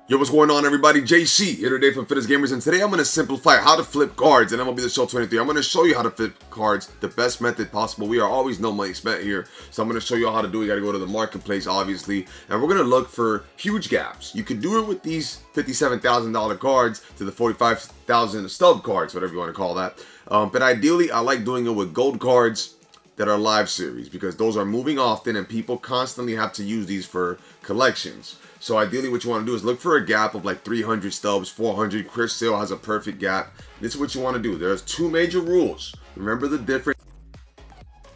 Yo, what's going on, everybody? JC here today from Fitness Gamers, and today I'm going to simplify how to flip cards in MLB The Show 23. I'm going to show you how to flip cards the best method possible. We are always no money spent here, so I'm going to show you how to do it. You got to go to the marketplace, obviously, and we're going to look for huge gaps. You could do it with these $57,000 cards to the $45,000 stub cards, whatever you want to call that. But ideally, I like doing it with gold cards that are live series because those are moving often and people constantly have to use these for collections. So ideally what you want to do is look for a gap of like 300 stubs, 400. Chris Sale has a perfect gap. This is what you want to do. There's two major rules. Remember the difference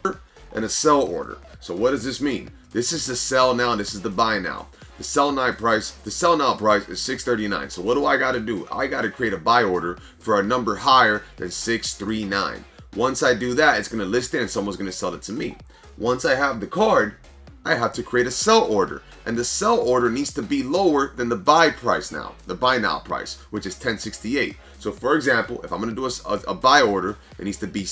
and a sell order. So what does this mean? This is the sell now, this is the buy now. The sell now price is $639. So what do I got to do? I got to create a buy order for a number higher than 639. Once I do that, it's going to list it and someone's going to sell it to me. Once I have the card, I have to create a sell order. And the sell order needs to be lower than the buy price now, the buy now price, which is $10.68. So for example, if I'm going to do a buy order, it needs to be I'm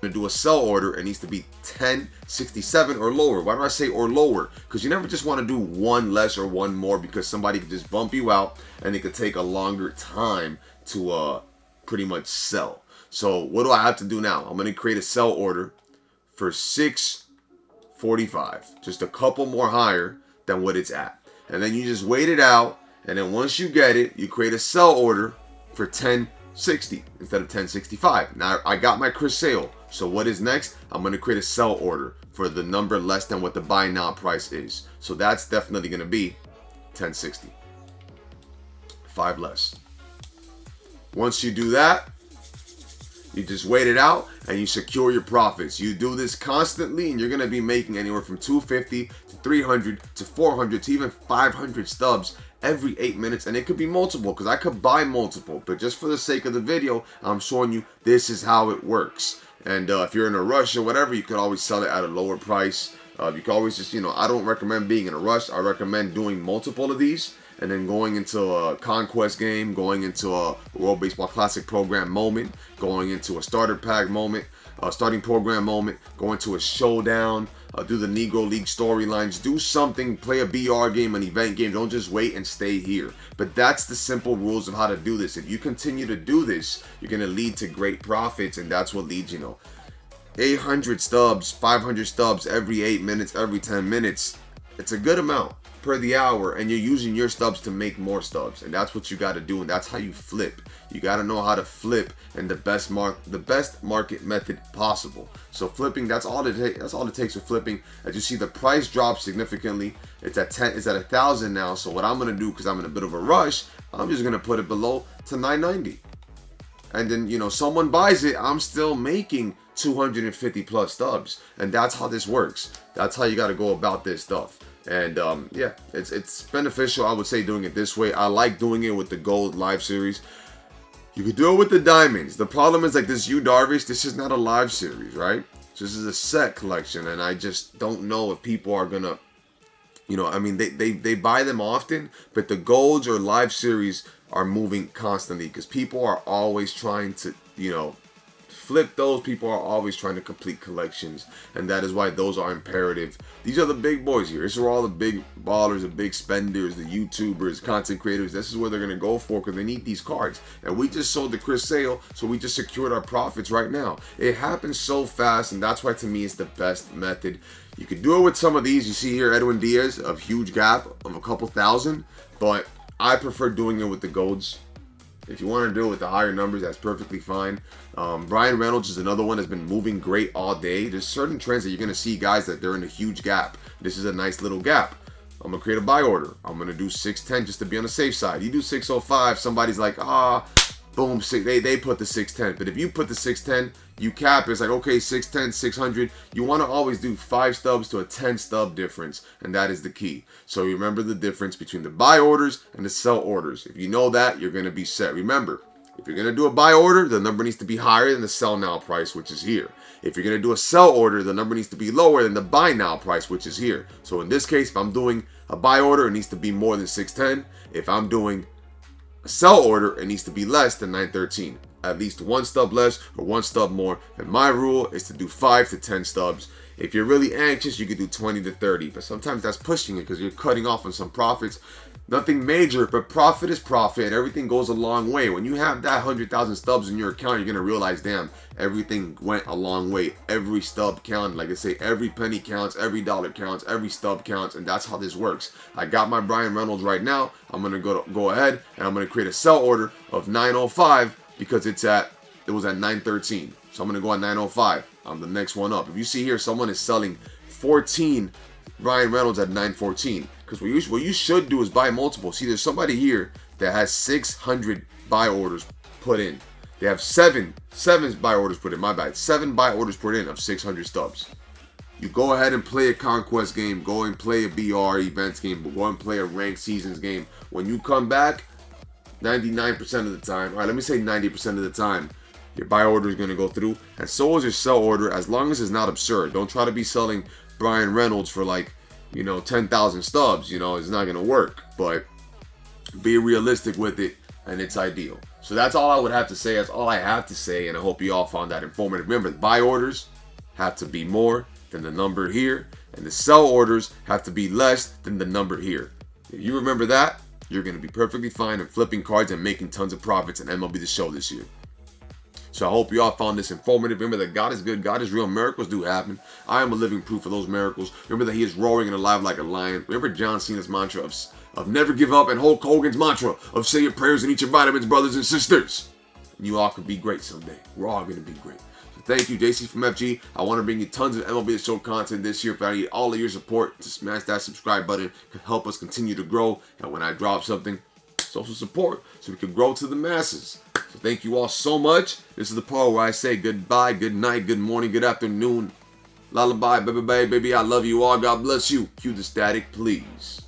going to do a sell order, it needs to be $10.67 or lower. Why do I say or lower? Because you never just want to do one less or one more, because somebody could just bump you out and it could take a longer time to pretty much sell. So what do I have to do now? I'm going to create a sell order for $645, just a couple more higher than what it's at. And then you just wait it out, and then once you get it, you create a sell order for $10.60 instead of $10.65. Now I got my Chris Sale. So what is next? I'm going to create a sell order for the number less than what the buy now price is. So that's definitely going to be $10.60. 5 less. Once you do that, you just wait it out and you secure your profits. You do this constantly and you're going to be making anywhere from 250 to 300 to 400 to even 500 stubs every 8 minutes. And it could be multiple because I could buy multiple. But just for the sake of the video, I'm showing you this is how it works. And if you're in a rush or whatever, you could always sell it at a lower price. You can always just, I don't recommend being in a rush. I recommend doing multiple of these and then going into a conquest game, going into a World Baseball Classic program moment, going into a starter pack moment, a starting program moment, going to a showdown, do the Negro League storylines, do something, play a BR game, an event game. Don't just wait and stay here. But that's the simple rules of how to do this. If you continue to do this, you're going to lead to great profits, and that's what leads, 800 stubs, 500 stubs every 8 minutes, every 10 minutes. It's a good amount per the hour, and you're using your stubs to make more stubs, and that's what you got to do, and that's how you flip. You got to know how to flip in the best market method possible. So flipping, that's all it takes for flipping. As you see, the price drops significantly. It's at 1,000 now. So what I'm gonna do, because I'm in a bit of a rush, I'm just gonna put it below to 990, and then someone buys it, I'm still making 250 plus stubs, and that's how this works. That's how you got to go about this stuff. And yeah, it's beneficial, I would say, doing it this way. I like doing it with the gold live series. You could do it with the diamonds. The problem is, like this Yu Darvish, this is not a live series, right? So this is a set collection, and I just don't know if people are gonna, they buy them often, but the golds or live series are moving constantly because people are always trying to, flip those. People are always trying to complete collections, and that is why those are imperative. These are the big boys here. These are all the big ballers, the big spenders, the YouTubers, content creators. This is where they're going to go for because they need these cards. And we just sold the Chris Sale, so we just secured our profits right now. It happens so fast, and that's why to me it's the best method. You could do it with some of these. You see here Edwin Diaz, a huge gap of a couple thousand, but I prefer doing it with the golds. If you want to do it with the higher numbers, that's perfectly fine. Brian Reynolds is another one that's been moving great all day. There's certain trends that you're going to see, guys, that they're in a huge gap. This is a nice little gap. I'm going to create a buy order. I'm going to do 610 just to be on the safe side. You do 605, somebody's like, boom, they put the 610. But if you put the 610, you cap it. It's like, okay, 610, 600. You want to always do 5 stubs to a 10 stub difference, and that is the key. So remember the difference between the buy orders and the sell orders. If you know that, you're going to be set. Remember, if you're going to do a buy order, the number needs to be higher than the sell now price, which is here. If you're going to do a sell order, the number needs to be lower than the buy now price, which is here. So in this case, if I'm doing a buy order, it needs to be more than 610. If I'm doing a sell order, it needs to be less than 913. at least 1 stub less or 1 stub more. And my rule is to do 5 to 10 stubs. If you're really anxious, you could do 20 to 30, but sometimes that's pushing it because you're cutting off on some profits. Nothing major, but profit is profit, and everything goes a long way. When you have that 100,000 stubs in your account, you're gonna realize, damn, everything went a long way. Every stub counted. Like I say, every penny counts, every dollar counts, every stub counts, and that's how this works. I got my Brian Reynolds right now. I'm gonna go ahead and I'm gonna create a sell order of 905 because it was at 913. So I'm gonna go at 905. I'm the next one up. If you see here, someone is selling 14 Brian Reynolds at 914. Because what you should do is buy multiple. See, there's somebody here that has 600 buy orders put in. They have seven buy orders put in. My bad. 7 buy orders put in of 600 stubs. You go ahead and play a conquest game. Go and play a BR events game. Go and play a ranked seasons game. When you come back, 99% of the time, all right, let me say 90% of the time, your buy order is going to go through. And so is your sell order, as long as it's not absurd. Don't try to be selling Brian Reynolds for like, 10,000 stubs. It's not going to work. But be realistic with it, and it's ideal. So that's all I would have to say. That's all I have to say, and I hope you all found that informative. Remember, the buy orders have to be more than the number here, and the sell orders have to be less than the number here. If you remember that, you're going to be perfectly fine in flipping cards and making tons of profits in MLB The Show this year. So I hope you all found this informative. Remember that God is good, God is real, miracles do happen. I am a living proof of those miracles. Remember that he is roaring and alive like a lion. Remember John Cena's mantra of never give up, and Hulk Hogan's mantra of say your prayers and eat your vitamins, brothers and sisters. And you all could be great someday. We're all going to be great. So thank you, JC from FG. I want to bring you tons of MLB The Show content this year. If I need all of your support to smash that subscribe button, to help us continue to grow. And when I drop something, social support so we can grow to the masses. So thank you all so much. This is the part where I say goodbye, good night, good morning, good afternoon. Lullaby, baby, baby, baby. I love you all. God bless you. Cue the static, please.